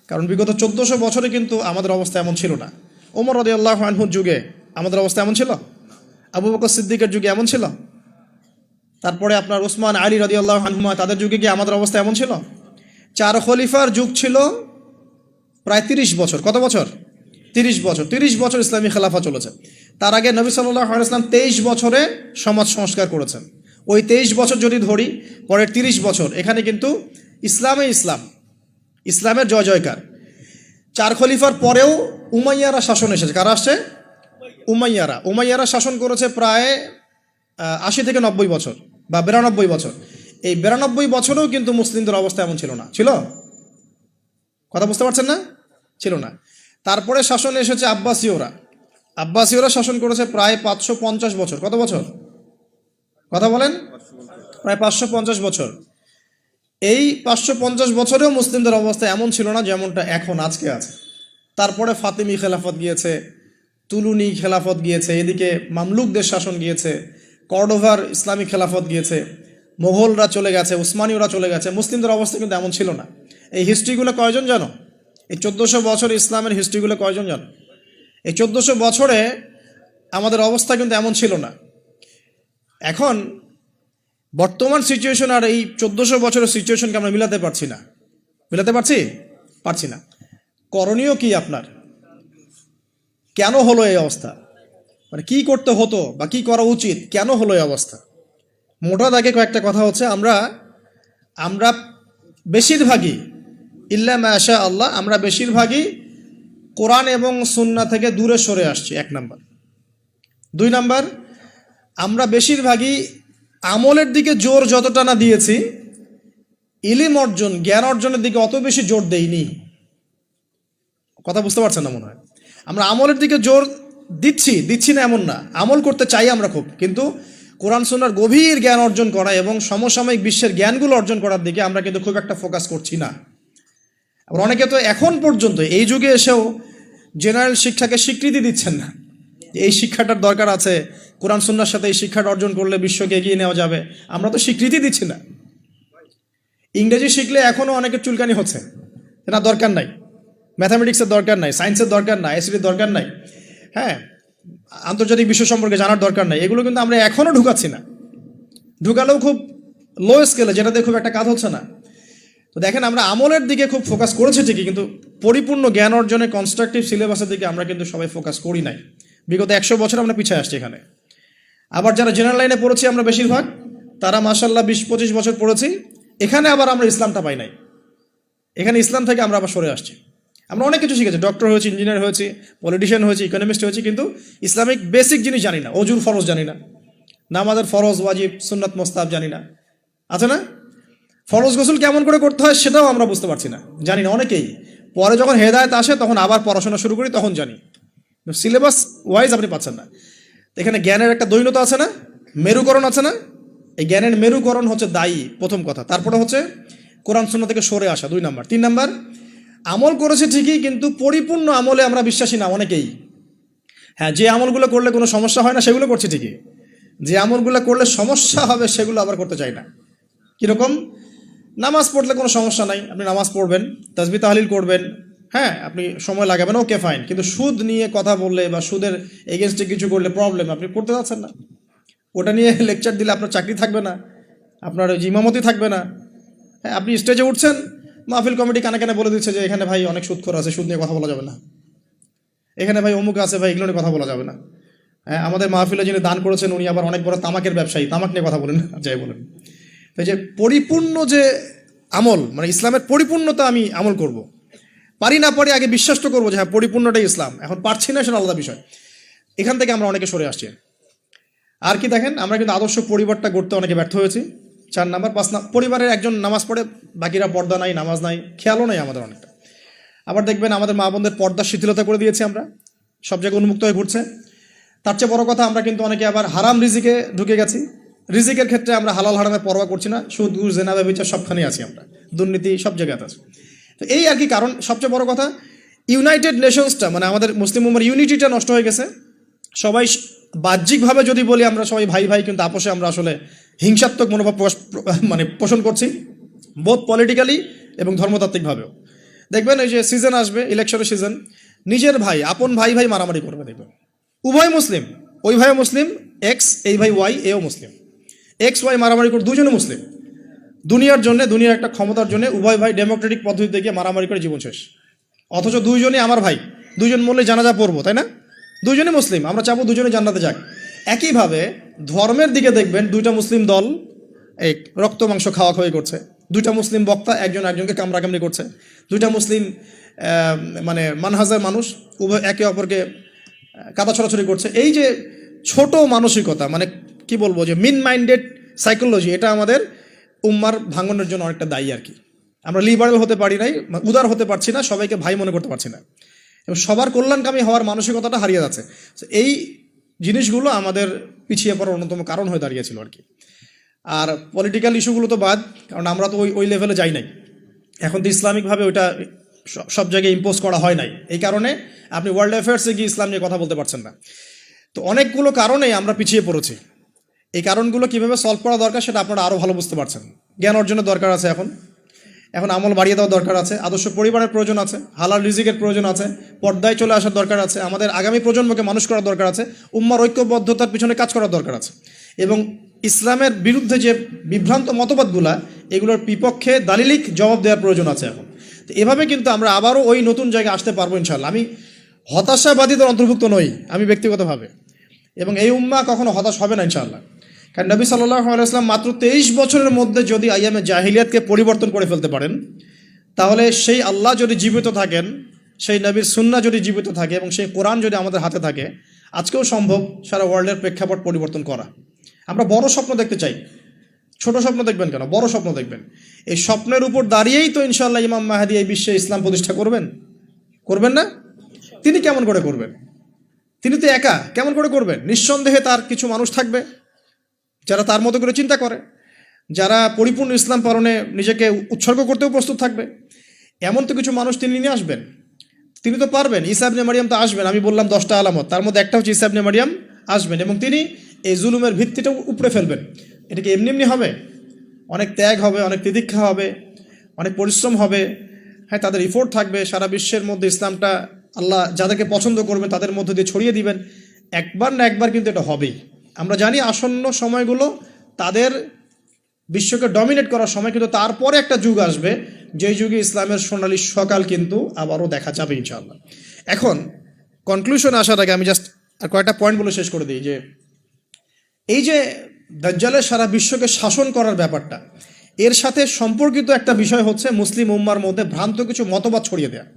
কারণ বিগত 1400 বছরে কিন্তু আমাদের অবস্থা এমন ছিল না। ওমর রাদিয়াল্লাহু আনহুর যুগে আমাদের অবস্থা এমন ছিল, আবু বকর সিদ্দিকের যুগে এমন ছিল, তারপরে আপনার উসমান আলী রাদিয়াল্লাহু আনহুমা তাদের যুগে কি আমাদের অবস্থা এমন ছিল? 4 খলিফার যুগ ছিল প্রায় 30 বছর। কত বছর? 30 বছর। 30 বছর ইসলামী খেলাফা চলেছে। তার আগে নবী সাল্লাল্লাহু আলাইহি ওয়াসাল্লাম 23 বছরে সমাজ সংস্কার করেছেন। ওই 23 বছর যদি ধরি, পরের 30 বছর এখানে কিন্তু ইসলামের জয় জয়কার। 4 খলিফার পরেও উমাইয়ারা শাসন এসেছে। কারা আসছে? উমাইয়ারা শাসন করেছে প্রায় 80 থেকে 90 বছর বা 92 বছর। এই 92 বছরেও কিন্তু মুসলিমদের অবস্থা এমন ছিল না। ছিল? কথা বুঝতে পারছেন না? ছিল না। তারপরে শাসন এসেছে আব্বাসীয়রা শাসন করেছে প্রায় 550 বছর। কত বছর? কথা বলেন। প্রায় 550 বছর। এই 550 বছরেও মুসলিমদের অবস্থা এমন ছিল না যেমনটা এখন আজকে আছে। তারপরে ফাতিমি খেলাফত গিয়েছে, তুলুনি খেলাফত গিয়েছে, এদিকে মামলুকদের শাসন গিয়েছে, কর্ডোভার ইসলামিক খেলাফত গিয়েছে, মোগলরা চলে গেছে, উসমানীয়রা চলে গেছে। মুসলিমদের অবস্থা কিন্তু এমন ছিল না। এই হিস্ট্রিগুলো কয়জন জানো? এই 1400 বছর ইসলামের হিস্ট্রিগুলো কয়জন জানো? এই 1400 বছরে আমাদের অবস্থা কিন্তু এমন ছিল না। এখন বর্তমান সিচুয়েশন আর এই 1400 বছরের সিচুয়েশনকে আমরা মিলাতে পারছি না। করণীয় কি আপনার? কেন হলো এই অবস্থা? মানে কি করতে হতো বা কি করা উচিত? কেন হলো এই অবস্থা? মোটা দাগে কয়েকটা কথা হচ্ছে, আমরা বেশিরভাগই ইল্লা মাশা আল্লাহ, আমরা বেশিরভাগই কোরআন এবং সুন্নাহ থেকে দূরে সরে আসছি, 1 নাম্বার। 2 নাম্বার, আমরা বেশিরভাগই আমলের দিকে জোর যতটা না দিয়েছি, ইলম অর্জন, জ্ঞান অর্জনের দিকে অত বেশি জোর দেইনি। কথা বুঝতে পারছেন না মনে হয়? আমরা আমলের দিকে জোর দিচ্ছি না এমন না, আমল করতে চাই আমরা খুব, কিন্তু কোরআন সুন্নাহর গভীর জ্ঞান অর্জন করা এবং সমসাময়িক বিশ্বের জ্ঞানগুলো অর্জন করার দিকে আমরা কিন্তু খুব একটা ফোকাস করছি না। আবার অনেকে তো এখন পর্যন্ত এই যুগে এসেও জেনারেল শিক্ষাকে স্বীকৃতি দিচ্ছেন না, এই শিক্ষাটার দরকার আছে, কোরআন সুন্নাহর সাথে এই শিক্ষাটা অর্জন করলে বিশ্বকে এগিয়ে নেওয়া যাবে। আমরা তো স্বীকৃতি দিচ্ছি না। ইংরেজি শিখলে এখনও অনেকের চুলকানি হচ্ছে, না দরকার নাই, ম্যাথামেটিক্সের দরকার নাই, সায়েন্সের দরকার নাই, আইসিটির দরকার নাই, হ্যাঁ, আন্তর্জাতিক বিশ্ব সম্পর্কে জানার দরকার নাই। এগুলো কিন্তু আমরা এখনও ঢুকাচ্ছি না, ঢুকালেও খুব লো স্কেলে, যেটাতে খুব একটা কাজ হচ্ছে না। তো দেখেন, আমরা আমলের দিকে খুব ফোকাস করেছি ঠিকই, কিন্তু পরিপূর্ণ জ্ঞান অর্জনে কনস্ট্রাকটিভ সিলেবাসের দিকে আমরা কিন্তু সবাই ফোকাস করি নাই। বিগত 100 বছর আমরা পিছিয়ে আসছি এখানে। আবার যারা জেনারেল লাইনে পড়েছি আমরা বেশিরভাগ, তারা মাশাআল্লাহ 20-25 বছর পড়েছি, এখানে আবার আমরা ইসলামটা পাই নাই। এখানে ইসলাম থেকে আমরা আবার সরে আসছি। আমরা অনেক কিছু শিখেছি, ডক্টর হয়েছি, ইঞ্জিনিয়ার হয়েছি, পলিটিশিয়ান হয়েছি, ইকোনমিস্ট হয়েছি, কিন্তু ইসলামিক বেসিক জিনিস জানি না। অজুর ফরজ জানি না, নামাজের ফরজ, ওয়াজিব, সুন্নাত, মোস্তাহাব জানি না, আছে না? ফরজ গোসল কেমন করে করতে হয় সেটাও আমরা বুঝতে পারছি না, জানি না অনেকেই। পরে যখন হেদায়েত আসে তখন আবার পড়াশোনা শুরু করি, তখন জানি। সিলেবাস ওয়াইজ আপনি পাচ্ছেন না। এখানে জ্ঞানের একটা দৈন্যতা আছে না, মেরুকরণ আছে না? এই জ্ঞানের মেরুকরণ হচ্ছে দায়ী, প্রথম কথা। তারপরে হচ্ছে কোরআন সুন্নাহ থেকে সরে আসা, 2 নাম্বার। 3 নাম্বার, আমল করেছে ঠিকই, কিন্তু পরিপূর্ণ আমলে আমরা বিশ্বাসী না অনেকেই। হ্যাঁ, যে আমলগুলো করলে কোনো সমস্যা হয় না সেগুলো করছি ঠিকই, যে আমলগুলো করলে সমস্যা হবে সেগুলো আবার করতে চাই না। কীরকম? নামাজ পড়লে কোনো সমস্যা নাই, আপনি নামাজ পড়বেন, তাসবিহ তাহলিল করবেন, হ্যাঁ, আপনি সময় লাগাবেন, ওকে ফাইন। কিন্তু সুদ নিয়ে কথা বললে বা সুদের এগেনস্টে কিছু করলে প্রবলেম, আপনি করতে যাচ্ছেন না। ওটা নিয়ে লেকচার দিলে আপনার চাকরি থাকবে না, আপনার ইমামতি থাকবে না। হ্যাঁ, আপনি স্টেজে উঠছেন, মাহফিল কমিটি কানে কানে বলে দিচ্ছে যে এখানে ভাই অনেক সুদখোর আছে, সুদ নিয়ে কথা বলা যাবে না, এখানে ভাই অমুক আছে, ভাই এগুলো নিয়ে কথা বলা যাবে না। হ্যাঁ, আমাদের মাহফিলে যিনি দান করেছেন উনি আবার অনেক বড় তামাকের ব্যবসায়ী, তামাক নিয়ে কথা বলেন, যাই বলেন। তো যে পরিপূর্ণ যে আমল, মানে ইসলামের পরিপূর্ণতা, আমি আমল করব, পারি না পারি আগে বিশ্বাস তো করবো যে হ্যাঁ পরিপূর্ণটাই ইসলাম। এখন পারছি না, সেটা আলাদা বিষয়। এখান থেকে আমরা অনেকে সরে আসছি। আর কি দেখেন, আমরা কিন্তু আদর্শ পরিবারটা গড়তে অনেকে ব্যর্থ হয়েছি। 4 নাম্বার। 5 পরিবারের একজন নামাজ পড়ে, বাকিরা পর্দা নাই, নামাজ নাই, খেয়ালও নাই আমাদের অনেকটা। আবার দেখবেন আমাদের মা বোনদের পর্দার শিথিলতা করে দিয়েছি আমরা, সব জায়গায় উন্মুক্ত হয়ে ঘুরছে। তার চেয়ে বড় কথা, আমরা কিন্তু অনেকে আবার হারাম রিজিকে ঢুকে গেছি। রিজিকের ক্ষেত্রে আমরা হালাল হারামের পরোয়া করছি না, সুদ, ঘুষ, জেনা, ব্যভিচার সবখানেই আছি আমরা, দুর্নীতি সব জায়গায় আছে। তো এই আর কি কারণ। সবচেয়ে বড় কথা, ইউনাইটেড নেশনসটা, মানে আমাদের মুসলিম উম্মার ইউনিটিটা নষ্ট হয়ে গেছে। সবাই বাহ্যিকভাবে যদি বলি আমরা সবাই ভাই ভাই, কিন্তু আপোষে আমরা আসলে হিংসাত্মক মনোভাব পোষণ করছি, বোধ পলিটিক্যালি এবং ধর্মতাত্ত্বিকভাবেও। দেখবেন এই যে সিজন আসবে, ইলেকশনের সিজন, নিজের ভাই, আপন ভাই ভাই মারামারি করবে দেখবেন। উভয় মুসলিম, ওই ভাইও মুসলিম, এক্স, এই ভাই ওয়াই, এও মুসলিম, এক্স ওয়াই মারামারি করে, দুজনে মুসলিম। দুনিয়ার জন্য, দুনিয়ার একটা ক্ষমতার জন্য উভয় ভাই ডেমোক্রেটিক পদ্ধতিতে গিয়ে মারামারি করে জীবন শেষ। অথচ দুইজনই আমার ভাই, দুইজন মরলে জানাজা পড়বো, তাই না? দুইজনই মুসলিম, আমরা চাবো দুজনে জান্নাতে যাক। একইভাবে ধর্মের দিকে দেখবেন দুইটা মুসলিম দল এই রক্ত মাংস খাওয়া খাওয়াই করছে, দুইটা মুসলিম বক্তা একজন একজনকে কামড়াকামড়ি করছে, দুইটা মুসলিম মানে মানহাজের মানুষ উভয় একে অপরকে কাদা ছড়াছড়ি করছে। এই যে ছোট মানসিকতা, মানে কি বলবো, যে মিন মাইন্ডেড সাইকোলজি, এটা আমাদের উম্মার ভাঙনের জন্য অনেকটা দায়ী আর কি। আমরা লিবারেল হতে পারি নাই, উদার হতে পারছি না, সবাইকে ভাই মনে করতে পারছি না, এবং সবার কল্যাণকামী হওয়ার মানসিকতাটা হারিয়ে যাচ্ছে। এই জিনিসগুলো আমাদের পিছিয়ে পড়ার অন্যতম কারণ হয়ে দাঁড়িয়েছিল আর কি। আর পলিটিক্যাল ইস্যুগুলো তো বাদ, কারণ আমরা তো ওই লেভেলে যাই নাই। এখন তো ইসলামিকভাবে ওইটা সব জায়গায় ইম্পোজ করা হয় নাই, এই কারণে আপনি ওয়ার্ল্ড অ্যাফেয়ার্সে গিয়ে ইসলাম নিয়ে কথা বলতে পারছেন না। তো অনেকগুলো কারণেই আমরা পিছিয়ে পড়েছি। এই কারণগুলো কীভাবে সলভ করা দরকার সেটা আপনারা আরও ভালো বুঝতে পারছেন। জ্ঞান অর্জনের দরকার আছে, এখন আমল বাড়িয়ে দেওয়ার দরকার আছে, আদর্শ পরিবারের প্রয়োজন আছে, হালাল রিজিকের প্রয়োজন আছে, পর্দায় চলে আসার দরকার আছে, আমাদের আগামী প্রজন্মকে মানুষ করার দরকার আছে, উম্মার ঐক্যবদ্ধতার পিছনে কাজ করার দরকার আছে, এবং ইসলামের বিরুদ্ধে যে বিভ্রান্ত মতবাদগুলা, এগুলোর বিপক্ষে দালিলিক জবাব দেওয়ার প্রয়োজন আছে এখন। তো এভাবে কিন্তু আমরা আবারও ওই নতুন জায়গায় আসতে পারবো ইনশাল্লাহ। আমি হতাশাবাদীদের অন্তর্ভুক্ত নই, আমি ব্যক্তিগতভাবে, এবং এই উম্মা কখনো হতাশ হবে না ইনশাআল্লাহ। কারণ নবী সাল্লাল্লাহু আলাইহি ওয়াসাল্লাম মাত্র 23 বছরের মধ্যে যদি আইয়ামে জাহিলিয়াতকে পরিবর্তন করে ফেলতে পারেন, তাহলে সেই আল্লাহ যদি জীবিত থাকেন, সেই নবীর সুন্নাহ যদি জীবিত থাকে, এবং সেই কোরআন যদি আমাদের হাতে থাকে, আজকেও সম্ভব সারা ওয়ার্ল্ডের প্রেক্ষাপট পরিবর্তন করা। আমরা বড় স্বপ্ন দেখতে চাই, ছোট স্বপ্ন দেখবেন কেন, বড় স্বপ্ন দেখবেন। এই স্বপ্নের উপর দাঁড়িয়েই তো ইনশাআল্লাহ ইমাম মাহদী এই বিশ্বে ইসলাম প্রতিষ্ঠা করবেন না? তিনি কেমন করে করবেন? তিনি তো একা, কেমন করে করবেন? নিঃসন্দেহে তার কিছু মানুষ থাকবে যারা তার মতো করে চিন্তা করে, যারা পরিপূর্ণ ইসলাম পালনে নিজেকে উৎসর্গ করতেও প্রস্তুত থাকবে। এমন তো কিছু মানুষ তিনি নিয়ে আসবেন, তিনি তো পারবেন। ঈসা ইবনে মারিয়াম তো আসবেন, আমি বললাম 10টা আলামত, তার মধ্যে একটা হচ্ছে ঈসা ইবনে মারিয়াম আসবেন, এবং তিনি এই জুলুমের ভিত্তিটা উপড়ে ফেলবেন। এটা কি এমনি এমনি হবে? অনেক ত্যাগ হবে, অনেক তিতিক্ষা হবে, অনেক পরিশ্রম হবে, হ্যাঁ, তাদের ইফোর্ট থাকবে। সারা বিশ্বের মধ্যে ইসলামটা আল্লাহ যাদেরকে পছন্দ করবেন তাদের মধ্যে দিয়ে ছড়িয়ে দিবেন। একবার না একবার কিন্তু এটা হবেই। আমরা জানি আসন্ন সময়গুলো তাদের বিশ্বকে ডমিনেট করার সময়, কিন্তু তারপরে একটা যুগ আসবে যেই যুগে ইসলামের সোনালী সকাল কিন্তু আবারও দেখা যাবে ইনশাআল্লাহ। এখন কনক্লুশন আসার আগে আমি জাস্ট আর কয়েকটা পয়েন্ট বলে শেষ করে দিই যে এই যে দাজ্জালের সারা বিশ্বকে শাসন করার ব্যাপারটা, এর সাথে সম্পর্কিত একটা বিষয় হচ্ছে মুসলিম উম্মার মধ্যে ভ্রান্ত কিছু মতবাদ ছড়িয়ে দেওয়া।